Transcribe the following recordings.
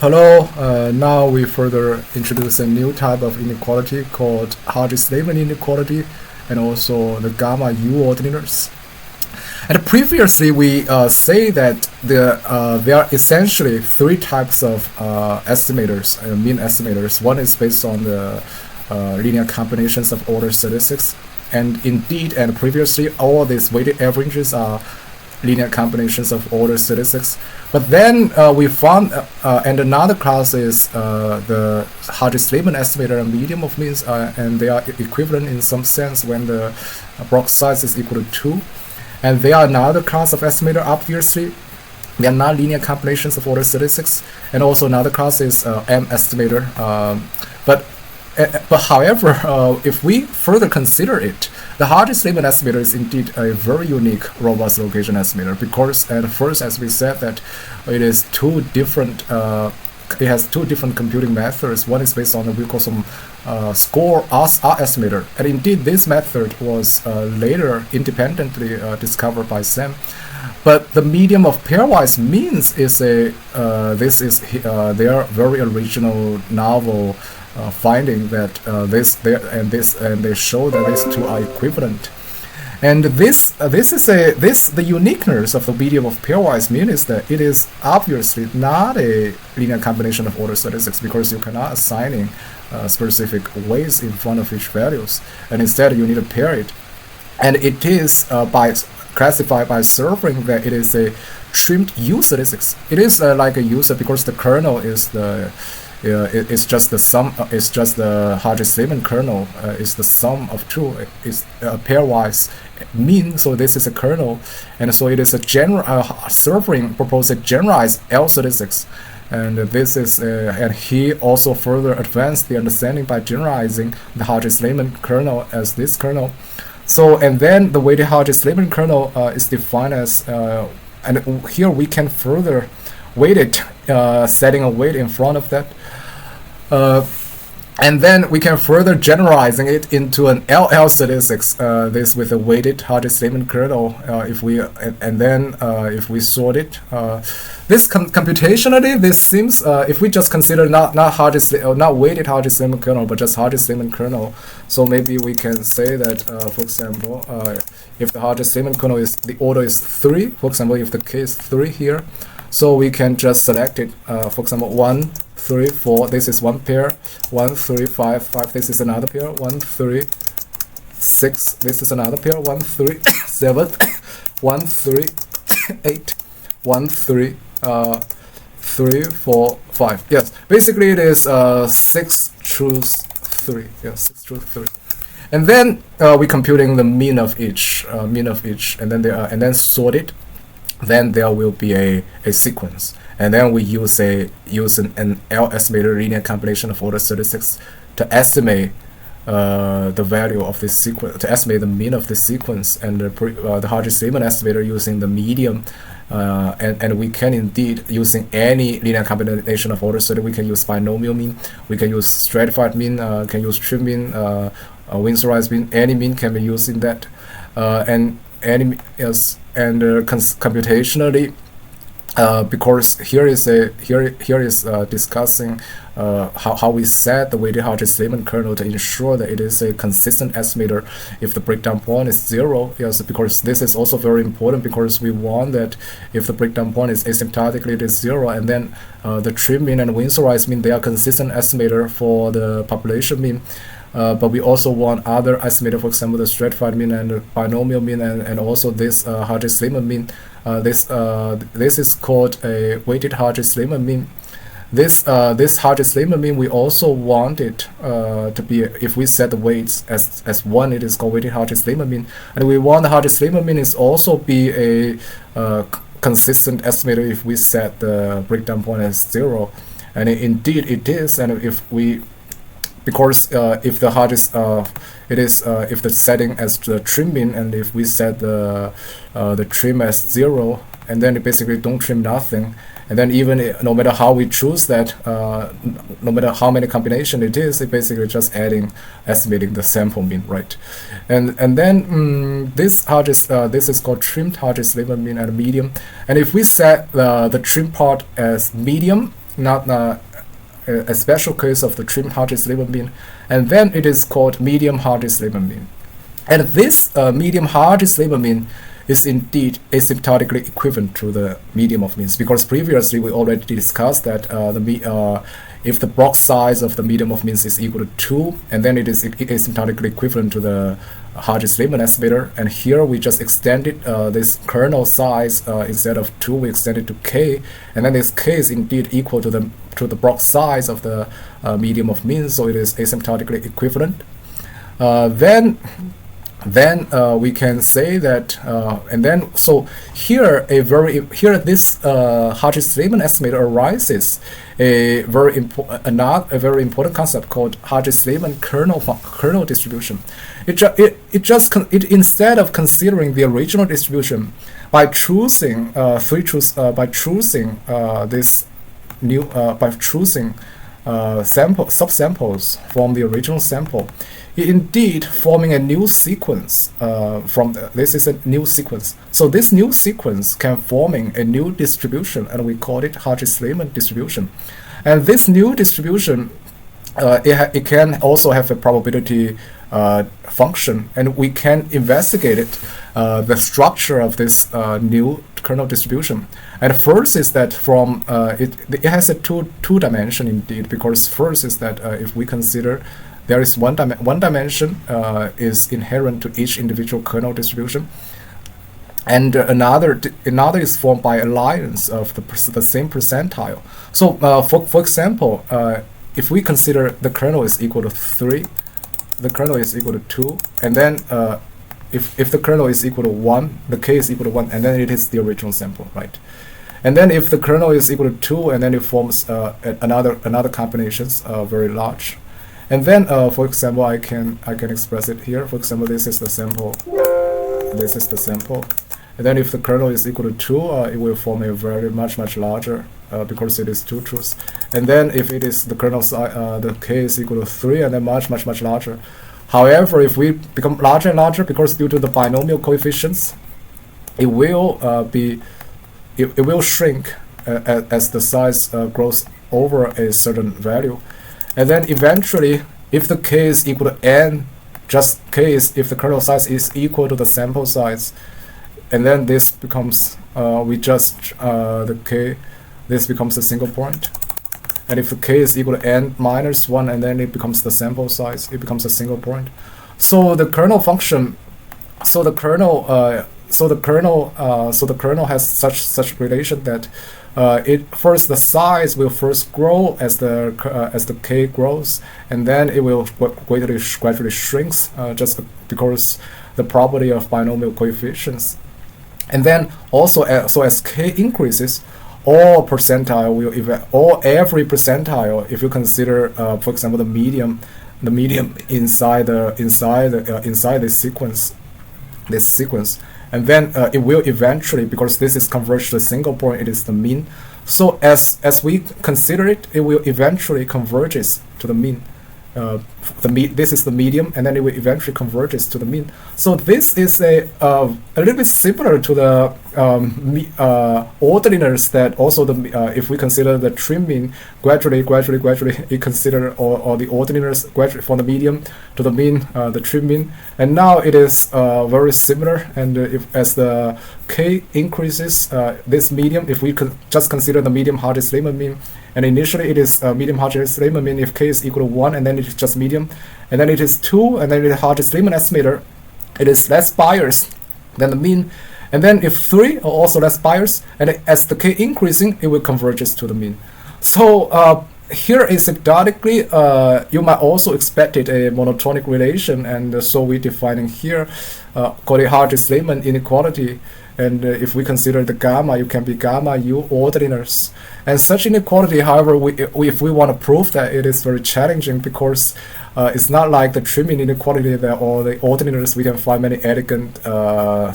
Hello, now we further introduce a new type of inequality called Hodges-Lehmann inequality and also the γ-U-Orderliness. And previously we say that there are essentially three types of estimators, mean estimators. One is based on the linear combinations of order statistics, and indeed, and previously all these weighted averages are linear combinations of order statistics. But then we found, and another class is the Hodges-Lehmann estimator and medium of means, and they are equivalent in some sense when the block size is equal to 2. And they are another class of estimator, obviously. They are not linear combinations of order statistics. And also another class is M-estimator. But however, if we further consider it, the Hodges-Lehmann estimator is indeed a very unique robust location estimator, because at first, as we said, that it is two different. It has two different computing methods. One is based on the we call some score R estimator, and indeed this method was later independently discovered by Sam. But the medium of pairwise means is a their very original novel finding that they show that these two are equivalent. And the uniqueness of the medium of pairwise mean is that it is obviously not a linear combination of order statistics, because you cannot assigning specific weights in front of each values, and instead you need to pair it. And it is classified by serving that it is a trimmed U statistics. It is like a U because the kernel is the it's just the sum. It's just the Hodges-Lehmann kernel. Is the sum of two. It's a pairwise mean. So this is a kernel, and so it is a general serving proposed a generalized L statistics, and this is and he also further advanced the understanding by generalizing the Hodges-Lehmann kernel as this kernel. So and then the weighted Hodges-Lehmann kernel is defined as and here we can further weight it, setting a weight in front of that. And then we can further generalizing it into an LL statistics. This with a weighted Hodges-Lehmann kernel. If we if we sort it, this computationally this seems if we just consider not weighted Hodges-Lehmann kernel but just Hodges-Lehmann kernel. So maybe we can say that for example, if the Hodges-Lehmann kernel is the order is 3, for example, if the k is 3 here. So we can just select it, for example, 1, 3, 4, this is one pair, 1, 3, 5, 5, this is another pair, 1, 3, 6, this is another pair, 1, 3, 7, 1, 3, 8, 1, 3, 3, 4, 5. Yes, basically it is 6 choose 3. Yes, 6 choose 3. And then we computing the mean of each, and then and then sort it. Then there will be a sequence, and then we use an L-estimator linear combination of order statistics to estimate the value of this sequence, to estimate the mean of this sequence, and the Hodges-Lehmann estimator using the medium, and we can indeed using any linear combination of order statistics. We can use binomial mean, we can use stratified mean, can use trim mean, Winsorized mean, any mean can be used in that, computationally, because here is discussing how we set the weighted Hodges-Lehmann kernel to ensure that it is a consistent estimator if the breakdown point is 0. Yes, because this is also very important, because we want that if the breakdown point is asymptotically it is 0, and then the trim mean and Winsorized mean, they are consistent estimator for the population mean. But we also want other estimator, for example, the stratified mean and the binomial mean, and also this Hodges-Lehmann mean. This is called a weighted Hodges-Lehmann mean. This Hodges-Lehmann mean, we also want it to be, if we set the weights as 1, it is called weighted Hodges-Lehmann mean, and we want the Hodges-Lehmann mean is also be a consistent estimator if we set the breakdown point as 0, and indeed it is. And if we because if the Hodges if the setting as the trim mean, and if we set the trim as 0, and then it basically don't trim nothing, and then even no matter how we choose that, no matter how many combination it is, it basically just estimating the sample mean, right? And then this is called trimmed Hodges-Lehmann mean and medium. And if we set the trim part as medium, a special case of the trim Hodges-Lehmann mean, and then it is called medium Hodges-Lehmann mean. And this medium Hodges-Lehmann mean is indeed asymptotically equivalent to the medium of means, because previously we already discussed that if the box size of the medium of means is equal to 2, and then it is asymptotically equivalent to the Hodges-Lehmann estimator. And here we just extended this kernel size instead of 2, we extended to k, and then this k is indeed equal to the box size of the medium of means, so it is asymptotically equivalent. Then we can say that, and then so here this Hodges-Lehmann estimator arises a very important concept called Hodges-Lehmann kernel distribution. Instead of considering the original distribution by choosing subsamples from the original sample, indeed forming a new sequence this is a new sequence. So this new sequence can forming a new distribution, and we call it Hodges-Lehmann distribution. And this new distribution, it can also have a probability function, and we can investigate the structure of this new kernel distribution. And first is that from it has a two dimension indeed, because first is that if we consider there is one dimension is inherent to each individual kernel distribution, and another is formed by alliance of the same percentile. So for example, if we consider the kernel is equal to 3, the kernel is equal to 2, and then if the kernel is equal to 1, the k is equal to 1, and then it is the original sample, right? And then if the kernel is equal to 2, and then it forms another combinations very large. And then, for example, I can express it here. For example, this is the sample. This is the sample. And then if the kernel is equal to 2, it will form a very much larger because it is 2 truths. And then if it is the kernel size, the k is equal to 3, and then much larger. However, if we become larger and larger, because due to the binomial coefficients, it will shrink as the size grows over a certain value. And then eventually, if the k is equal to n, just k is if the kernel size is equal to the sample size, and then this becomes this becomes a single point. And if the k is equal to n minus 1, and then it becomes the sample size, it becomes a single point. So the kernel function, so the kernel has such relation that first the size will first grow as the k grows, and then it will gradually shrinks just because the property of binomial coefficients. And then also so as k increases, all percentile will every percentile, if you consider for example the medium inside this sequence, and then it will eventually, because this is converged to a single point, it is the mean. So as we consider it, it will eventually converges to the mean. This is the medium, and then it will eventually converges to the mean. So this is a little bit similar to the orderliness that also if we consider the trim mean, gradually it consider or the orderliness gradually from the medium to the mean, the trim mean, and now it is very similar. And as the k increases, this medium, if we could just consider the medium Hodges-Lehmann mean, and initially it is medium Hodges-Lehmann mean if k is equal to 1, and then it is just medium, and then it is 2, and then it is Hodges-Lehmann estimator, it is less biased than the mean, and then if 3 are also less biased, and as the k increasing, it will converges to the mean. So here asymptotically, you might also expect it a monotonic relation, and so we defining here called a Hodges-Lehmann inequality. And if we consider the gamma, it can be γ-U-Orderliness. And such inequality, however, if we want to prove that, it is very challenging, because it's not like the trim inequality or the orderliness. We can find many elegant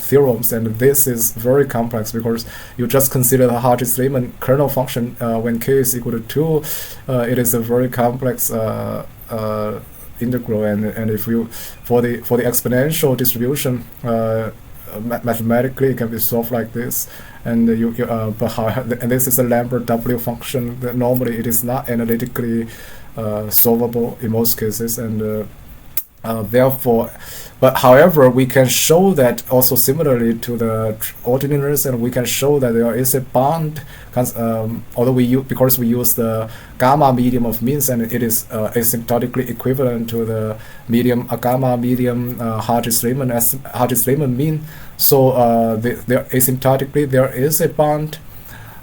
theorems, and this is very complex because you just consider the Hodges-Lehmann kernel function when k is equal to 2. It is a very complex integral, and if you for the exponential distribution. mathematically it can be solved like this, and and this is a Lambert W function that normally it is not analytically solvable in most cases, and therefore, but however, we can show that also similarly to the ordinators, and we can show that there is a bond, although because we use the gamma medium of means, and it is asymptotically equivalent to the medium gamma medium Hodges-Lehmann mean. So asymptotically there is a bond.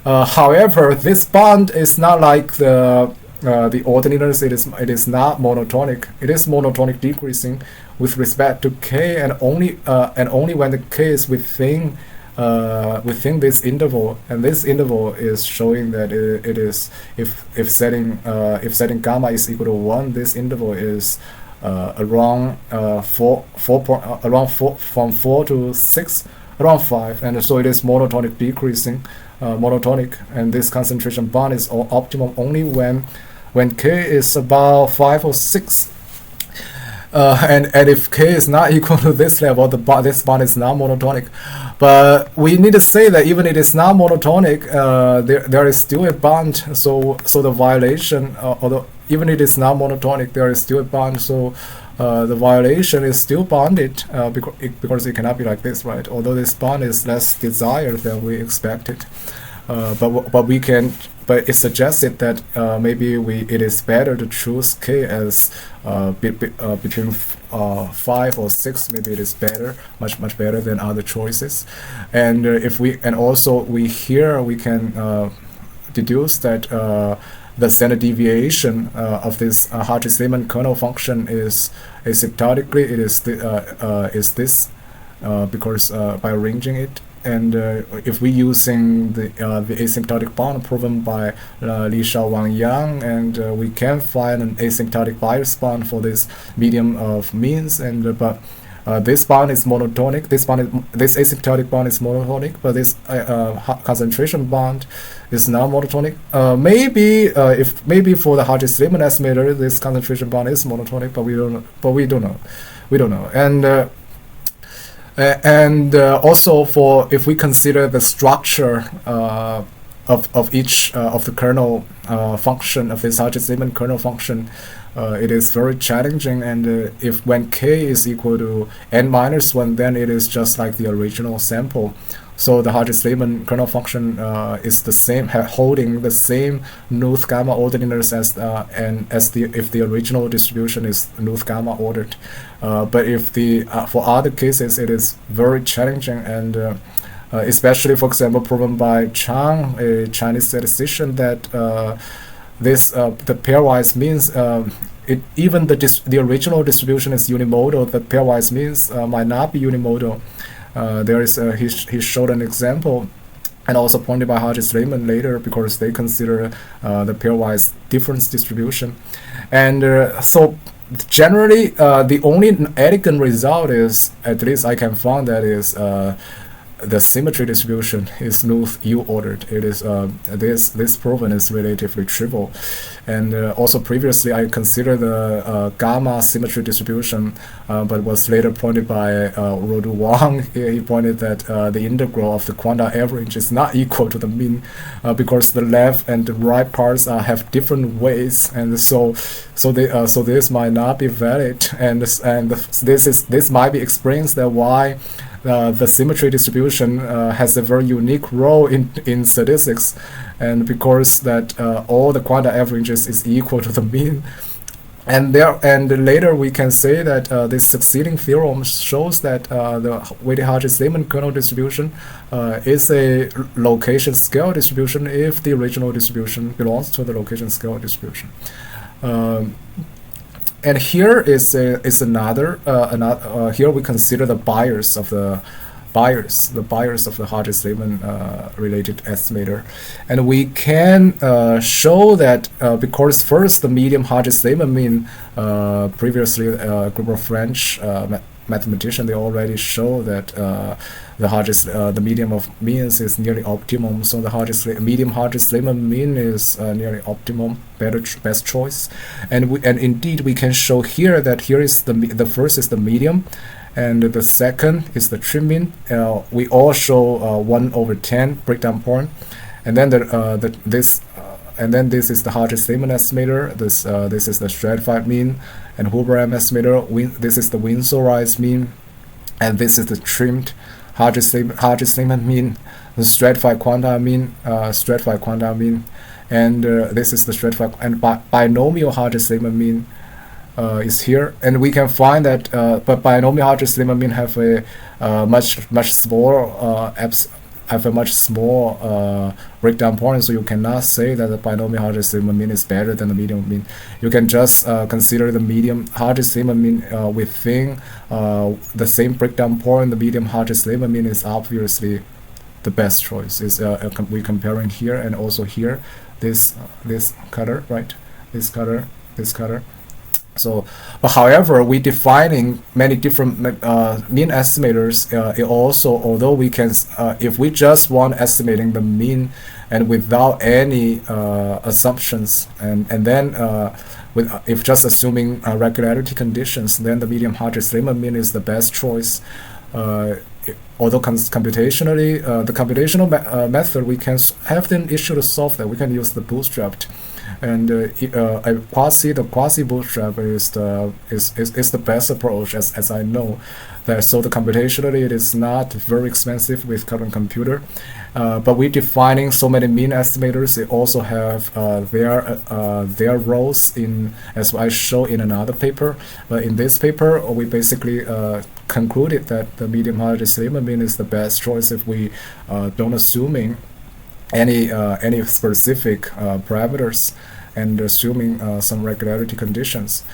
However, this bond is not like the ordinators. It is not monotonic. It is monotonic decreasing with respect to k, and only when the k is within this interval, and this interval is showing that it is if setting gamma is equal to 1, this interval is around from 4 to 6, around 5, and so it is monotonic decreasing, monotonic, and this concentration bond is optimum only when k is about 5 or 6. And if k is not equal to this level, this bond is not monotonic. But we need to say that even if it is not monotonic, there is still a bond. So the violation, although even if it is not monotonic, there is still a bond. So the violation is still bonded because it cannot be like this, right? Although this bond is less desired than we expected, but it suggested that maybe it is better to choose k as between 5 or 6. Maybe it is better, much better than other choices. And also we can deduce that the standard deviation of this Hodges-Lehmann kernel function is asymptotically is this because by arranging it. And if we using the asymptotic bond proven by Li Shao Wang Yang, and we can find an asymptotic bias bond for this medium of means, and but this bond is monotonic. This asymptotic bond is monotonic, but this concentration bond is not monotonic. Maybe for the Hodges-Lehmann estimator, this concentration bond is monotonic, but we don't know. And also if we consider the structure of each of the kernel function of this Hodges-Lehmann kernel function, it is very challenging. And if when k is equal to n-1, then it is just like the original sample. So the Hodges-Lehmann kernel function is the same, holding the same Knuth gamma ordinators if the original distribution is Knuth gamma ordered. But if for other cases, it is very challenging, and especially, for example, proven by Chang, a Chinese statistician, that the pairwise means even the original distribution is unimodal. The pairwise means might not be unimodal. He showed an example, and also pointed by Hodges-Lehmann later, because they consider the pairwise difference distribution. And so generally, the only elegant result is, at least I can find, that is the symmetry distribution is Knuth U-ordered. It is this proven is relatively trivial. And also previously I considered the gamma symmetry distribution, but was later pointed by Rodu Wang. He pointed that the integral of the quantile average is not equal to the mean, because the left and the right parts have different weights, and so this might not be valid, and this might be explains that why the symmetry distribution has a very unique role in statistics, and because that all the quantile averages is equal to the mean. And later we can say that this succeeding theorem shows that the weighted Hodges-Lehmann kernel distribution is a location scale distribution if the original distribution belongs to the location scale distribution. And here is another here we consider the bias of the Hodges-Lehmann related estimator, and we can show that because first the medium Hodges-Lehmann mean, previously a group of French mathematicians, they already show that the medium of means is nearly optimum. So the medium Hodges-Lehmann mean is nearly optimum, best choice. And indeed we can show here that here is the first is the medium, And the second is the trim mean. We all show 1/10 breakdown point, and then this is the Hodges-Lehmann estimator. This is the stratified mean, and Huber M-estimator. This is the Winslow-Rice mean, and this is the trimmed Hodges-Lehmann mean, the stratified quantile mean, and this is the stratified and binomial Hodges-Lehmann mean is here, and we can find that. But binomial Hodges-Lehmann mean have a much small breakdown point, so you cannot say that the binomial Hodges-Lehmann mean is better than the median mean. You can just consider the medium Hodges-Lehmann mean within the same breakdown point. The medium Hodges-Lehmann mean is obviously the best choice. Is we comparing here and also here, this color, right? This color. So, but however, we defining many different mean estimators. It also, although we can, if we just want estimating the mean and without any assumptions, and then if just assuming regularity conditions, then the medium Hodges-Lehmann mean is the best choice. Although computationally, the computational method, we can have an issue to solve that. We can use the bootstrapped. And the quasi bootstrap is the best approach, as I know. So the computationally it is not very expensive with current computer, but we defining so many mean estimators. They also have their roles in, as I show in another paper. But in this paper, we basically concluded that the medium Hodges-Lehmann mean is the best choice if we don't assuming any specific parameters and assuming some regularity conditions.